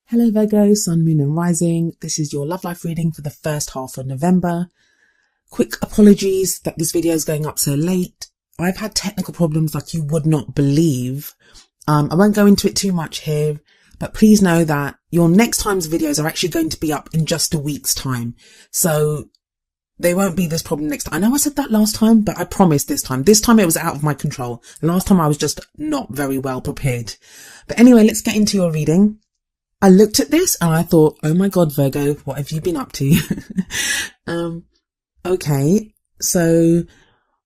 Hello Virgo, Sun, Moon and Rising. This is your love life reading for the first half of November. Quick apologies that this video is going up so late. I've had technical problems like you would not believe. I won't go into it too much here, but please know that your next time's videos are actually going to be up in just a week's time. So there won't be this problem next time. I know I said that last time, but I promise this time. This time it was out of my control. Last time I was just not very well prepared. But anyway, let's get into your reading. I looked at this and I thought, oh my God, Virgo, what have you been up to? Okay, so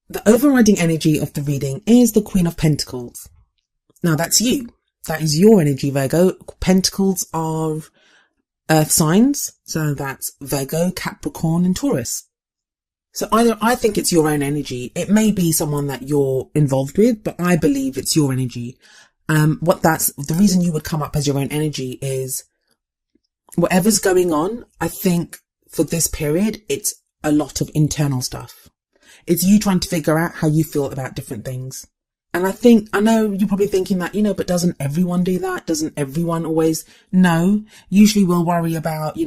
the overriding energy of the reading is the Queen of Pentacles. Now that's you. That is your energy, Virgo. Pentacles are earth signs. So that's Virgo, Capricorn and Taurus. So I think it's your own energy. It may be someone that you're involved with, but I believe it's your energy. The reason you would come up as your own energy is whatever's going on. I think for this period, it's a lot of internal stuff. It's you trying to figure out how you feel about different things. And I know you're probably thinking that, but doesn't everyone do that? Doesn't everyone always? No, usually we'll worry about,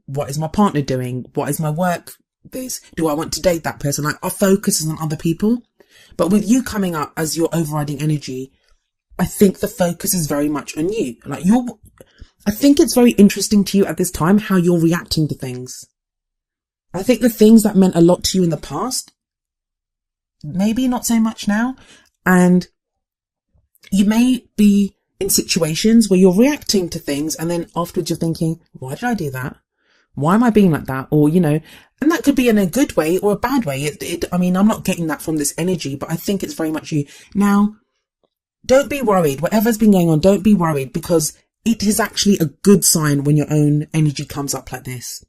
what is my partner doing? What is my work? Do I want to date that person? Like our focus is on other people. But with you coming up as your overriding energy, I think the focus is very much on you. I think it's very interesting to you at this time how you're reacting to things. I think the things that meant a lot to you in the past, maybe not so much now. And you may be in situations where you're reacting to things and then afterwards you're thinking, why did I do that? Why am I being like that? Or, and that could be in a good way or a bad way. I'm not getting that from this energy, but I think it's very much you. Now, don't be worried. Whatever's been going on, don't be worried, because it is actually a good sign when your own energy comes up like this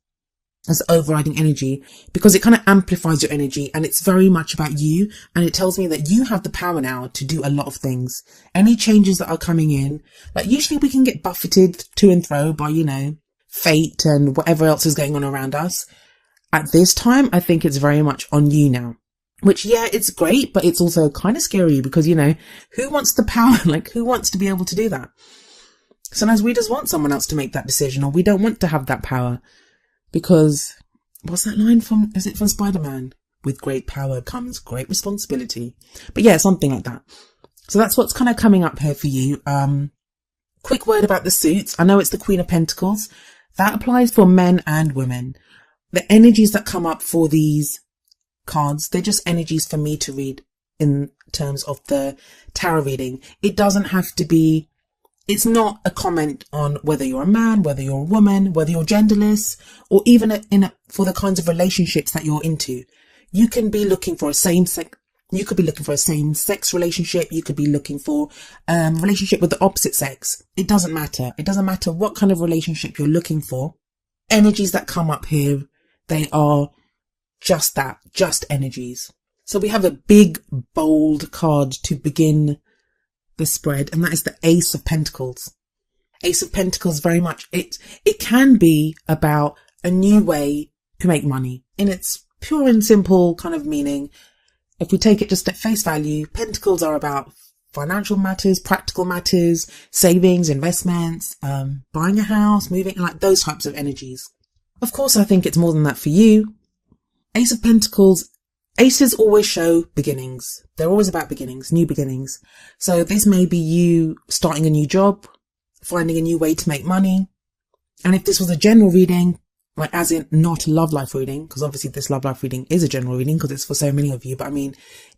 as overriding energy, because it kind of amplifies your energy and it's very much about you. And it tells me that you have the power now to do a lot of things. Any changes that are coming in, like usually we can get buffeted to and fro by, fate and whatever else is going on around us. At this time, I think it's very much on you now. Which, yeah, it's great, but it's also kind of scary because, who wants the power? Like, who wants to be able to do that? Sometimes we just want someone else to make that decision, or we don't want to have that power because, what's that line from? Is it from Spider-Man? With great power comes great responsibility. But yeah, something like that. So that's what's kind of coming up here for you. Quick word about the suits. I know it's the Queen of Pentacles. That applies for men and women. The energies that come up for these cards, they're just energies for me to read in terms of the tarot reading. It doesn't have to be, it's not a comment on whether you're a man, whether you're a woman, whether you're genderless, or even for the kinds of relationships that you're into. You can be looking for a same-sex relationship. You could be looking for a relationship with the opposite sex. It doesn't matter. It doesn't matter what kind of relationship you're looking for. Energies that come up here, they are just that, just energies. So we have a big, bold card to begin the spread, and that is the Ace of Pentacles. Ace of Pentacles, very much, it can be about a new way to make money in its pure and simple kind of meaning. If we take it just at face value, Pentacles are about financial matters, practical matters, savings, investments, buying a house, moving, like those types of energies. Of course, I think it's more than that for you. Ace of Pentacles, aces always show beginnings. They're always about beginnings, new beginnings. So this may be you starting a new job, finding a new way to make money. And if this was a general reading, like as in not a love life reading, because obviously this love life reading is a general reading because it's for so many of you. But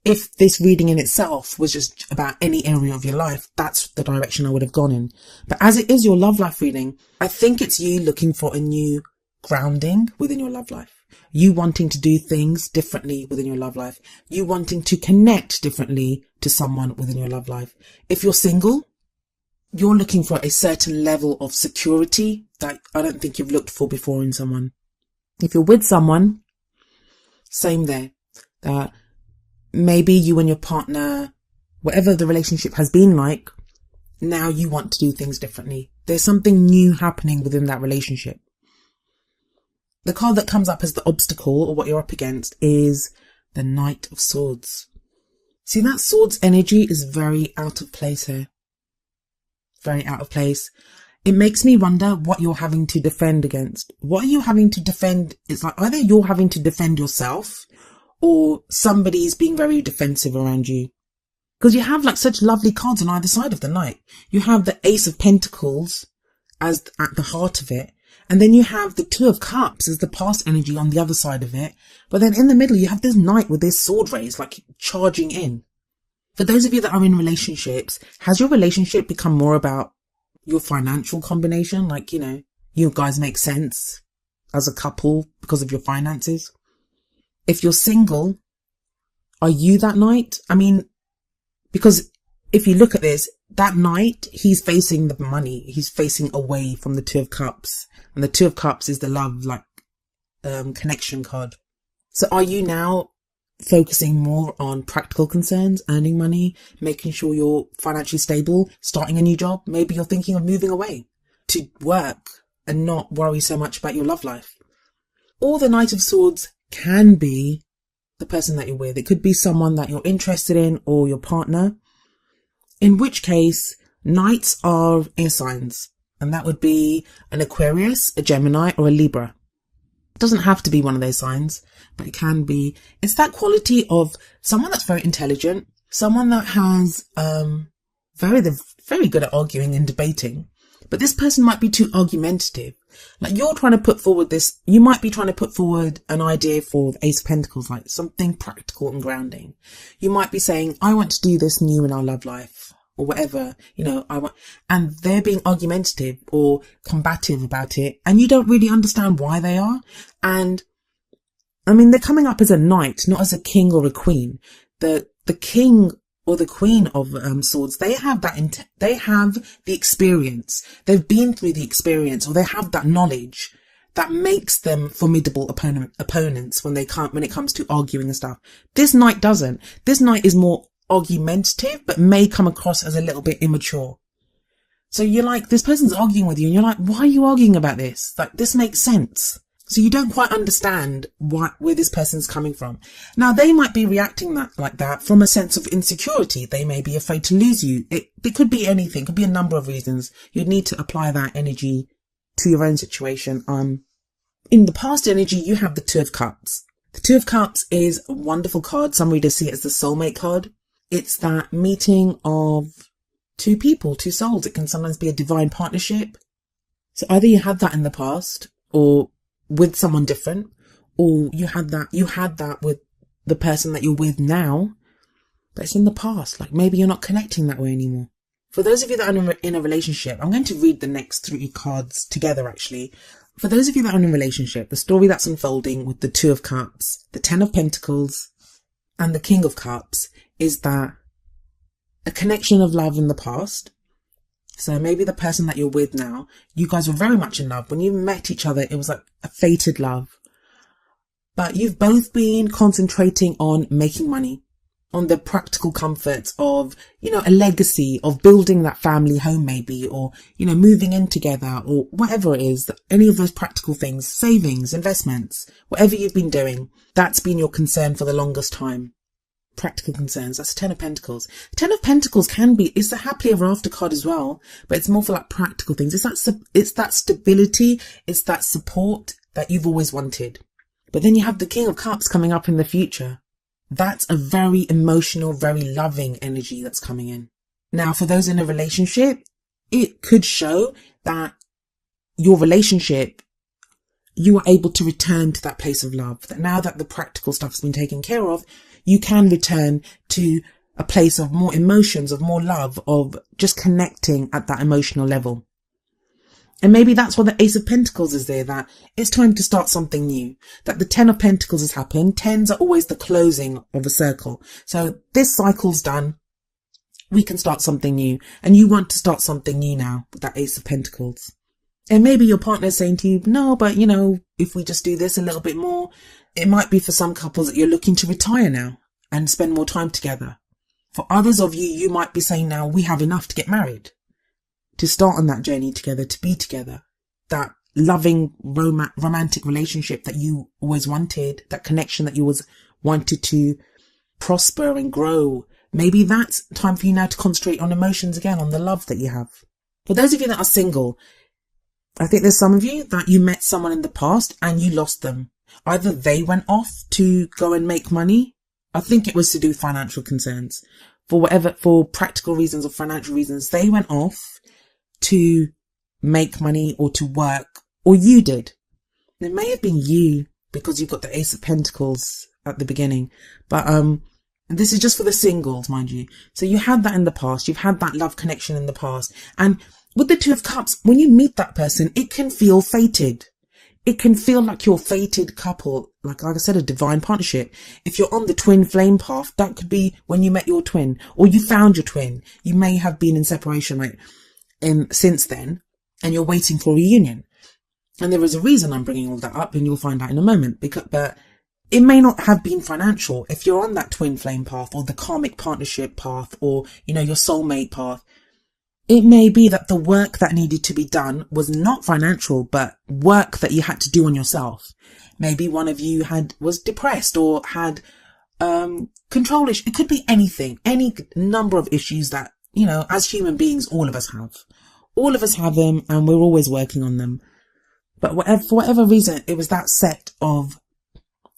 if this reading in itself was just about any area of your life, that's the direction I would have gone in. But as it is your love life reading, I think it's you looking for a new grounding within your love life. You wanting to do things differently within your love life. You wanting to connect differently to someone within your love life. If you're single, you're looking for a certain level of security that I don't think you've looked for before in someone. If you're with someone, same there. Maybe you and your partner, whatever the relationship has been like, now you want to do things differently. There's something new happening within that relationship. The card that comes up as the obstacle, or what you're up against, is the Knight of Swords. See, that swords energy is very out of place here. Very out of place. it makes me wonder what you're having to defend against. What are you having to defend? It's like either you're having to defend yourself or somebody's being very defensive around you. Because you have like such lovely cards on either side of the Knight. You have the Ace of Pentacles as at the heart of it. And then you have the Two of Cups as the past energy on the other side of it. But then in the middle, you have this Knight with this sword raised, like charging in. For those of you that are in relationships, has your relationship become more about your financial combination? Like, you guys make sense as a couple because of your finances. If you're single, are you that Knight? I mean, because if you look at this, that Knight, he's facing the money. He's facing away from the Two of Cups. And the Two of Cups is the love, connection card. So are you now focusing more on practical concerns, earning money, making sure you're financially stable, starting a new job? Maybe you're thinking of moving away to work and not worry so much about your love life. Or the Knight of Swords can be the person that you're with. It could be someone that you're interested in or your partner. In which case, Knights are air signs. And that would be an Aquarius, a Gemini, or a Libra. It doesn't have to be one of those signs, but it can be. It's that quality of someone that's very intelligent, someone that has very good at arguing and debating. But this person might be too argumentative. Like you're trying to put forward this, you might be trying to put forward an idea for the Ace of Pentacles, like something practical and grounding. You might be saying, I want to do this new in our love life or whatever, and they're being argumentative or combative about it. And you don't really understand why they are. And I mean, they're coming up as a knight, not as a king or a queen. The king or the queen of swords, they have they have the experience. They've been through the experience, or they have that knowledge that makes them formidable opponents when it comes to arguing and stuff. This knight doesn't. This knight is more argumentative, but may come across as a little bit immature. So you're like, this person's arguing with you and you're like, why are you arguing about this? Like, this makes sense. So you don't quite understand where this person's coming from. Now, they might be reacting like that from a sense of insecurity. They may be afraid to lose you. It could be anything. It could be a number of reasons. You'd need to apply that energy to your own situation. In the past energy, you have the Two of Cups. The Two of Cups is a wonderful card. Some readers see it as the soulmate card. It's that meeting of two people, two souls. It can sometimes be a divine partnership. So either you had that in the past or with someone different, or you had that with the person that you're with now, but it's in the past. Like maybe you're not connecting that way anymore. For those of you that are in a relationship, I'm going to read the next 3 cards together actually. For those of you that are in a relationship, the story that's unfolding with the Two of Cups, the Ten of Pentacles, and the King of Cups is that a connection of love in the past. So maybe the person that you're with now, you guys were very much in love. When you met each other, it was like a fated love. But you've both been concentrating on making money, on the practical comforts of, a legacy of building that family home maybe, or, moving in together or whatever it is, any of those practical things, savings, investments, whatever you've been doing, that's been your concern for the longest time. Practical concerns. That's Ten of Pentacles. Ten of Pentacles it's a happily ever after card as well, but it's more for like practical things. It's that stability. It's that support that you've always wanted. But then you have the King of Cups coming up in the future. That's a very emotional, very loving energy that's coming in. Now, for those in a relationship, it could show that your relationship, you are able to return to that place of love. That now that the practical stuff has been taken care of, you can return to a place of more emotions, of more love, of just connecting at that emotional level. And maybe that's why the Ace of Pentacles is there, that it's time to start something new. That the Ten of Pentacles has happened. Tens are always the closing of a circle. So this cycle's done. We can start something new. And you want to start something new now with that Ace of Pentacles. And maybe your partner's saying to you, no, but if we just do this a little bit more, it might be for some couples that you're looking to retire now and spend more time together. For others of you, you might be saying now, we have enough to get married, to start on that journey together, to be together. That loving, romantic relationship that you always wanted, that connection that you always wanted to prosper and grow. Maybe that's time for you now to concentrate on emotions again, on the love that you have. For those of you that are single, I think there's some of you that you met someone in the past and you lost them. Either they went off to go and make money. I think it was to do with financial concerns. For practical reasons or financial reasons, they went off to make money or to work, or you did. It may have been you because you've got the Ace of Pentacles at the beginning. But this is just for the singles, mind you. So you had that in the past. You've had that love connection in the past. And with the Two of Cups, when you meet that person, it can feel fated. It can feel like you're a fated couple, like I said, a divine partnership. If you're on the twin flame path, that could be when you met your twin or you found your twin. You may have been in separation since then, and you're waiting for a reunion. And there is a reason I'm bringing all that up, and you'll find out in a moment. But it may not have been financial. If you're on that twin flame path or the karmic partnership path or, your soulmate path, it may be that the work that needed to be done was not financial, but work that you had to do on yourself. Maybe one of you was depressed or had control issues. It could be anything, any number of issues that, as human beings, all of us have. All of us have them, and we're always working on them. But for whatever reason, it was that set of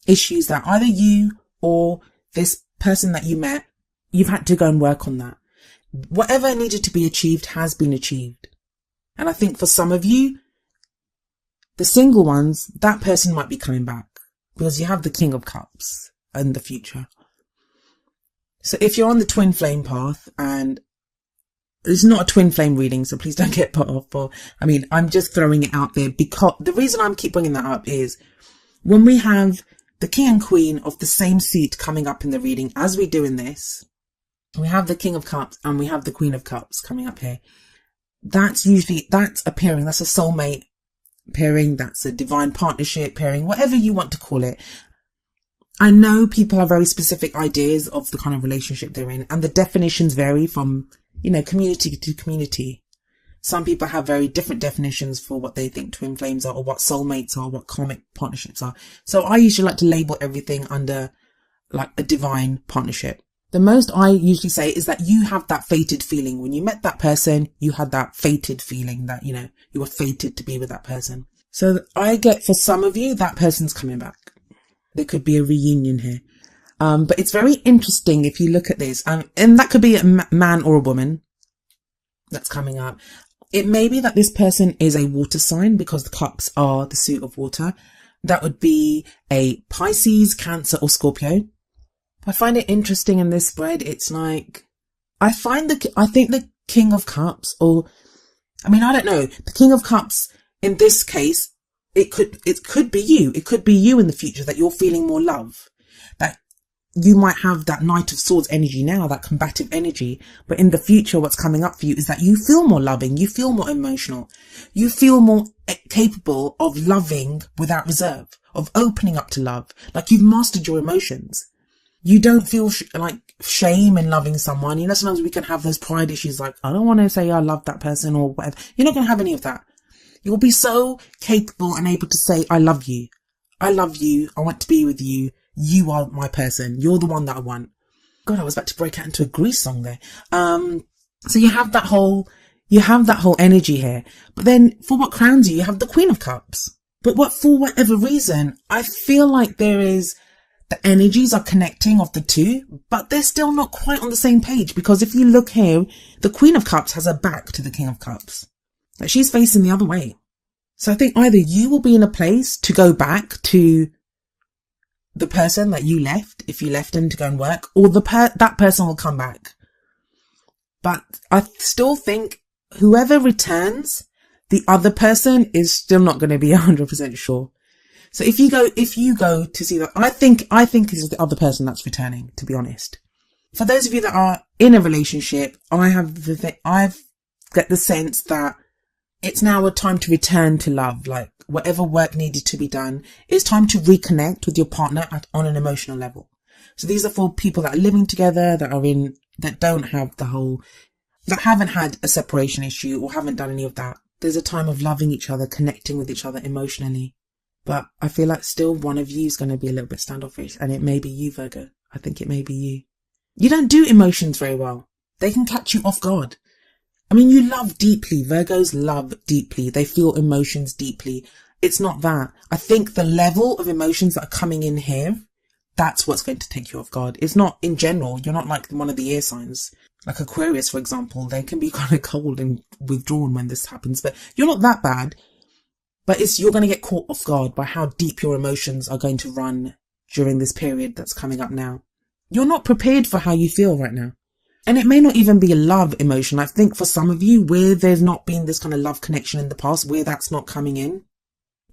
issues that either you or this person that you met, you've had to go and work on that. Whatever needed to be achieved has been achieved. And I think for some of you, the single ones, that person might be coming back because you have the King of Cups in the future. So if you're on the twin flame path, and it's not a twin flame reading, so please don't get put off. I'm just throwing it out there because the reason I keep bringing that up is when we have the King and Queen of the same suit coming up in the reading, as we do in this, we have the King of Cups and we have the Queen of Cups coming up here. That's a pairing. That's a soulmate pairing. That's a divine partnership pairing, whatever you want to call it. I know people have very specific ideas of the kind of relationship they're in, and the definitions vary from, community to community. Some people have very different definitions for what they think twin flames are, or what soulmates are, what karmic partnerships are. So I usually like to label everything under like a divine partnership. The most I usually say is that you have that fated feeling. When you met that person, you had that fated feeling that, you were fated to be with that person. So I get, for some of you, that person's coming back. There could be a reunion here. But it's very interesting if you look at this. And that could be a man or a woman that's coming up. It may be that this person is a water sign because the cups are the suit of water. That would be a Pisces, Cancer, or Scorpio. I find it interesting in this spread. It's like, I think the King of Cups, I don't know. The King of Cups in this case, it could be you. It could be you in the future that you're feeling more love. That you might have that Knight of Swords energy now, that combative energy. But in the future, what's coming up for you is that you feel more loving. You feel more emotional. You feel more capable of loving without reserve, of opening up to love. Like you've mastered your emotions. You don't feel shame in loving someone. Sometimes we can have those pride issues like, I don't want to say I love that person or whatever. You're not going to have any of that. You'll be so capable and able to say, I love you. I love you. I want to be with you. You are my person. You're the one that I want. God, I was about to break out into a Grease song there. So you have that whole energy here. But then for what crowns you, you have the Queen of Cups. But for whatever reason, I feel like the energies are connecting of the two, but they're still not quite on the same page, because if you look here, the Queen of Cups has her back to the King of Cups. Like she's facing the other way. So I think either you will be in a place to go back to the person that you left, if you left him to go and work, or that person will come back. But I still think whoever returns, the other person is still not going to be 100% sure. So if you go to see that, I think it's the other person that's returning, to be honest. For those of you that are in a relationship, I've got the sense that it's now a time to return to love. Like whatever work needed to be done, it's time to reconnect with your partner on an emotional level. So these are for people that are living together, that haven't had a separation issue or haven't done any of that. There's a time of loving each other, connecting with each other emotionally. But I feel like still one of you is going to be a little bit standoffish, and it may be you, Virgo. I think it may be you. You don't do emotions very well. They can catch you off guard. I mean, you love deeply. Virgos love deeply. They feel emotions deeply. It's not that. I think the level of emotions that are coming in here, that's what's going to take you off guard. It's not in general. You're not like one of the air signs. Like Aquarius, for example, they can be kind of cold and withdrawn when this happens, but you're not that bad. But you're going to get caught off guard by how deep your emotions are going to run during this period that's coming up now. You're not prepared for how you feel right now. And it may not even be a love emotion. I think for some of you, where there's not been this kind of love connection in the past, where that's not coming in,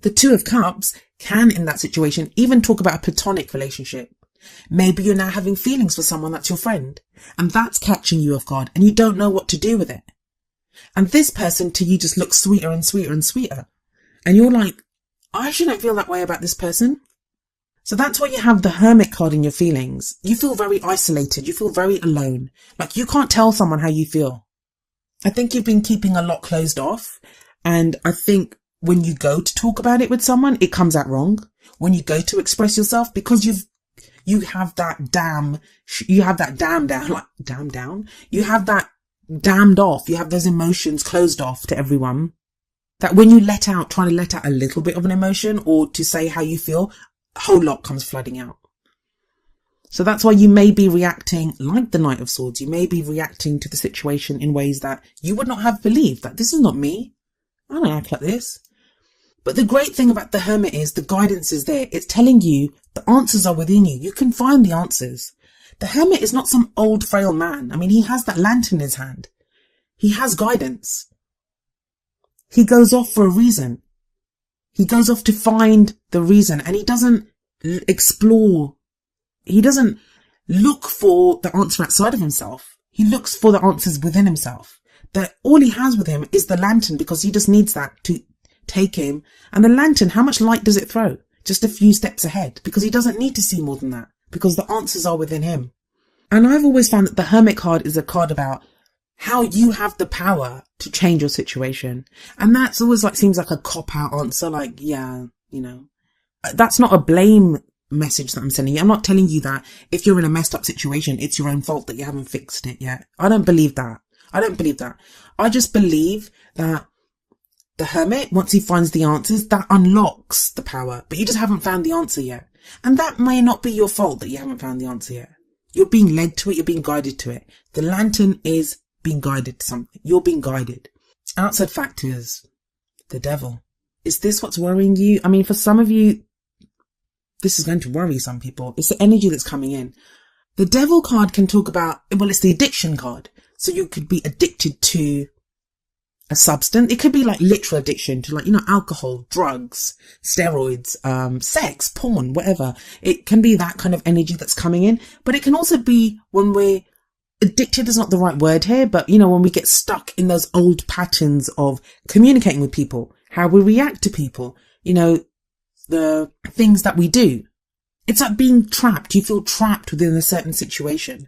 the Two of Cups can, in that situation, even talk about a platonic relationship. Maybe you're now having feelings for someone that's your friend, and that's catching you off guard, and you don't know what to do with it. And this person to you just looks sweeter and sweeter and sweeter. And you're like, I shouldn't feel that way about this person. So that's why you have the Hermit card in your feelings. You feel very isolated. You feel very alone. Like you can't tell someone how you feel. I think you've been keeping a lot closed off. And I think when you go to talk about it with someone, it comes out wrong. When you go to express yourself, because you have that damned off. You have those emotions closed off to everyone. That when you try to let out a little bit of an emotion or to say how you feel, a whole lot comes flooding out. So that's why you may be reacting like the Knight of Swords. You may be reacting to the situation in ways that you would not have believed. That this is not me. I don't act like this. But the great thing about the Hermit is the guidance is there. It's telling you the answers are within you. You can find the answers. The Hermit is not some old frail man. I mean, he has that lantern in his hand. He has guidance. He goes off for a reason. He goes off to find the reason, and he doesn't explore. He doesn't look for the answer outside of himself. He looks for the answers within himself. That all he has with him is the lantern, because he just needs that to take him. And the lantern, how much light does it throw? Just a few steps ahead, because he doesn't need to see more than that, because the answers are within him. And I've always found that the Hermit card is a card about how you have the power to change your situation. And that's always seems like a cop-out answer, that's not a blame message that I'm sending you. I'm not telling you that if you're in a messed up situation, it's your own fault that you haven't fixed it yet. I don't believe that. I just believe that the Hermit, once he finds the answers, that unlocks the power, but you just haven't found the answer yet. And that may not be your fault that you haven't found the answer yet. You're being led to it. You're being guided to it. The lantern is being guided to something. You're being guided. Outside factors. The devil. Is this what's worrying you? I mean, for some of you, this is going to worry some people. It's the energy that's coming in. The devil card can talk about, it's the addiction card. So you could be addicted to a substance. It could be literal addiction to alcohol, drugs, steroids, sex, porn, whatever. It can be that kind of energy that's coming in. But it can also be when we're addicted is not the right word here, but when we get stuck in those old patterns of communicating with people, how we react to people, the things that we do. It's like being trapped. You feel trapped within a certain situation.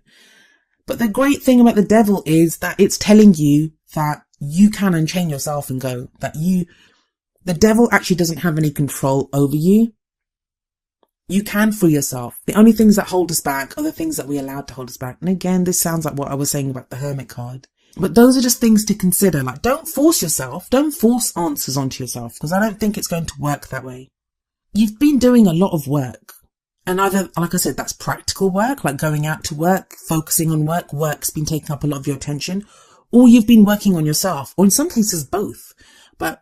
But the great thing about the devil is that it's telling you that you can unchain yourself and go, the devil actually doesn't have any control over you. You can free yourself. The only things that hold us back are the things that we allowed to hold us back. And again, this sounds like what I was saying about the Hermit card. But those are just things to consider. Don't force yourself. Don't force answers onto yourself, because I don't think it's going to work that way. You've been doing a lot of work. And either, like I said, that's practical work, like going out to work, focusing on work. Work's been taking up a lot of your attention. Or you've been working on yourself. Or in some cases, both.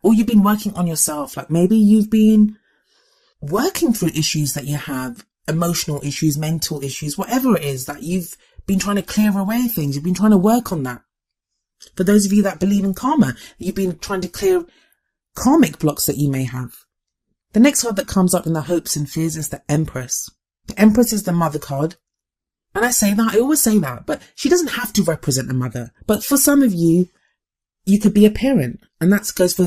Or you've been working on yourself. Maybe you've been working through issues that you have, emotional issues, mental issues, whatever it is, that you've been trying to clear away things. You've been trying to work on that. For those of you that believe in karma, you've been trying to clear karmic blocks that you may have. The next card that comes up in the hopes and fears is the Empress. The Empress is the mother card. And I always say that, but she doesn't have to represent a mother. But for some of you, you could be a parent. And that goes for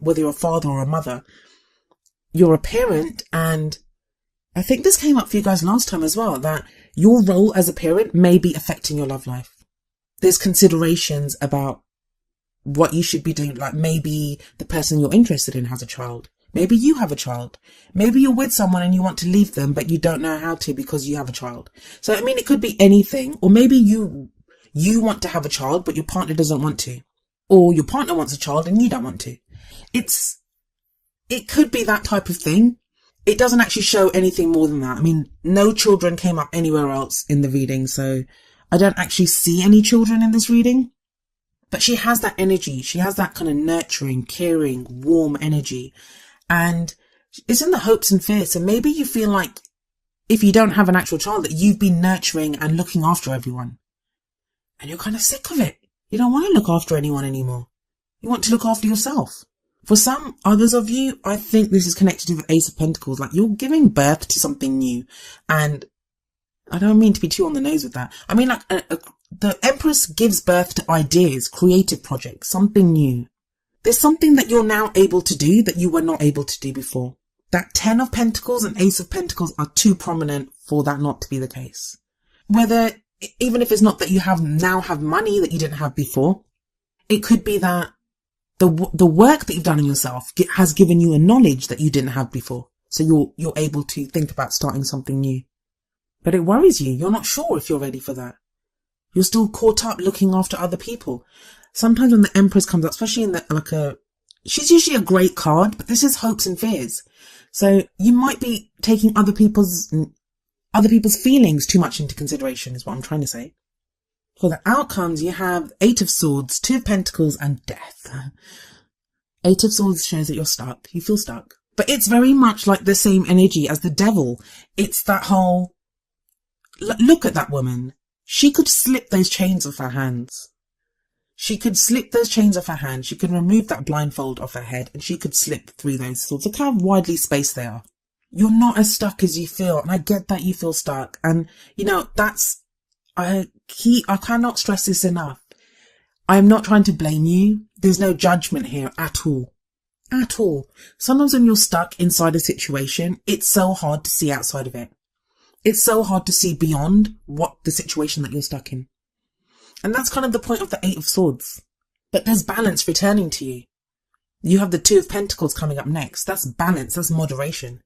whether you're a father or a mother. You're a parent, and I think this came up for you guys last time as well, that your role as a parent may be affecting your love life. There's considerations about what you should be doing. Maybe the person you're interested in has a child. Maybe you have a child. Maybe you're with someone and you want to leave them, but you don't know how to because you have a child. So, it could be anything. Or maybe you want to have a child, but your partner doesn't want to. or your partner wants a child and you don't want to. It could be that type of thing. It doesn't actually show anything more than that. I mean, no children came up anywhere else in the reading, so I don't actually see any children in this reading. But she has that energy. She has that kind of nurturing, caring, warm energy. And it's in the hopes and fears. So maybe you feel like if you don't have an actual child, that you've been nurturing and looking after everyone. And you're kind of sick of it. You don't want to look after anyone anymore. You want to look after yourself. For some others of you, I think this is connected to the Ace of Pentacles. Like, you're giving birth to something new. And I don't mean to be too on the nose with that. I mean, like, the Empress gives birth to ideas, creative projects, something new. There's something that you're now able to do that you were not able to do before. That 10 of Pentacles and Ace of Pentacles are too prominent for that not to be the case. Even if it's not that you now have money that you didn't have before, it could be that the work that you've done on yourself has given you a knowledge that you didn't have before. So you're able to think about starting something new. But it worries you. You're not sure if you're ready for that. You're still caught up looking after other people. Sometimes when the Empress comes up, especially in she's usually a great card, but this is hopes and fears. So you might be taking other people's feelings too much into consideration, is what I'm trying to say. For the outcomes, you have 8 of Swords, 2 of Pentacles, and Death. 8 of Swords shows that you're stuck. You feel stuck. But it's very much like the same energy as the Devil. It's that whole, look at that woman. She could slip those chains off her hands. She could slip those chains off her hands. She could remove that blindfold off her head, and she could slip through those swords. Look how widely spaced they are. You're not as stuck as you feel, and I get that you feel stuck. And, I cannot stress this enough. I'm not trying to blame you. There's no judgment here at all. At all. Sometimes when you're stuck inside a situation, it's so hard to see outside of it. It's so hard to see beyond what the situation that you're stuck in. And that's kind of the point of the 8 of Swords. But there's balance returning to you. You have the 2 of Pentacles coming up next. That's balance. That's moderation.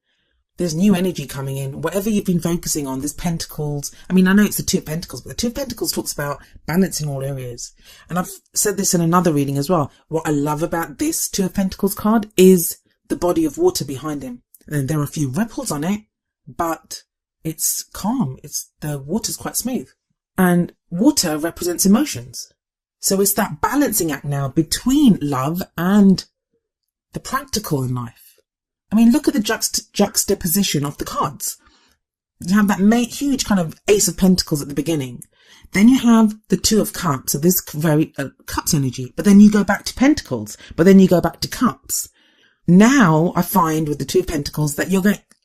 There's new energy coming in. Whatever you've been focusing on, there's Pentacles. I mean, I know it's the 2 of Pentacles, but the 2 of Pentacles talks about balance in all areas. And I've said this in another reading as well. What I love about this 2 of Pentacles card is the body of water behind him. And there are a few ripples on it, but it's calm. The water's quite smooth. And water represents emotions. So it's that balancing act now between love and the practical in life. I mean, look at the juxtaposition of the cards. You have that huge kind of Ace of Pentacles at the beginning. Then you have the 2 of Cups, so this very Cups energy. But then you go back to Pentacles. But then you go back to Cups. Now I find with the 2 of Pentacles that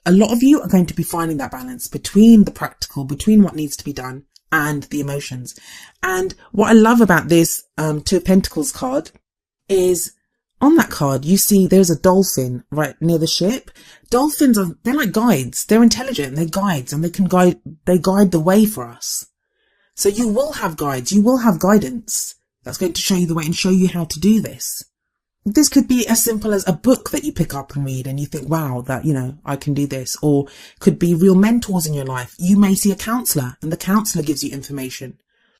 a lot of you are going to be finding that balance between the practical, between what needs to be done, and the emotions. And what I love about this 2 of Pentacles card is, on that card, you see there's a dolphin right near the ship. Dolphins they're like guides. They're intelligent. They're guides, and they guide the way for us. So you will have guides. You will have guidance that's going to show you the way and show you how to do this. This could be as simple as a book that you pick up and read and you think, wow, that, I can do this. Or could be real mentors in your life. You may see a counsellor and the counsellor gives you information.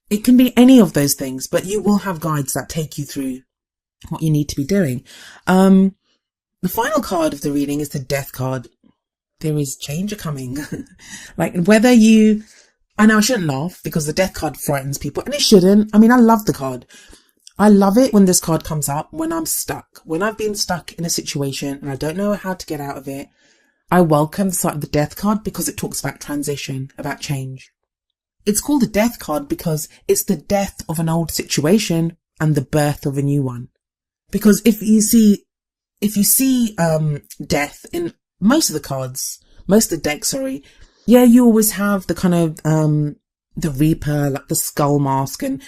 It can be any of those things, but you will have guides that take you through what you need to be doing. The final card of the reading is the Death card. There is change coming. Like I know I shouldn't laugh because the Death card frightens people, and it shouldn't. I mean, I love the card. I love it when this card comes up, when I'm stuck, when I've been stuck in a situation and I don't know how to get out of it. I welcome the sight of the Death card because it talks about transition, about change. It's called the Death card because it's the death of an old situation and the birth of a new one. Because if you see death in most of the cards, most of the decks, you always have the kind of the Reaper, like the skull mask, and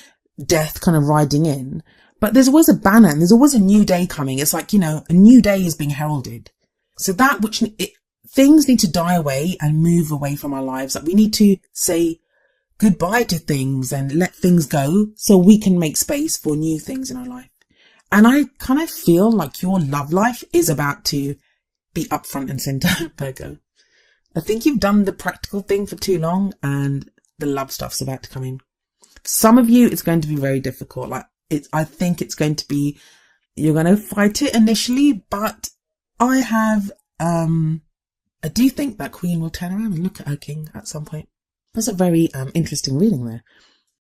death kind of riding in. But there's always a banner and there's always a new day coming. It's like, a new day is being heralded. So things need to die away and move away from our lives. Like, we need to say goodbye to things and let things go so we can make space for new things in our life. And I kind of feel like your love life is about to be up front and center, Virgo. I think you've done the practical thing for too long and the love stuff's about to come in. Some of you, it's going to be very difficult. Like, I think it's going to be, you're going to fight it initially, but I do think that Queen will turn around and look at her king at some point. That's a very interesting reading there.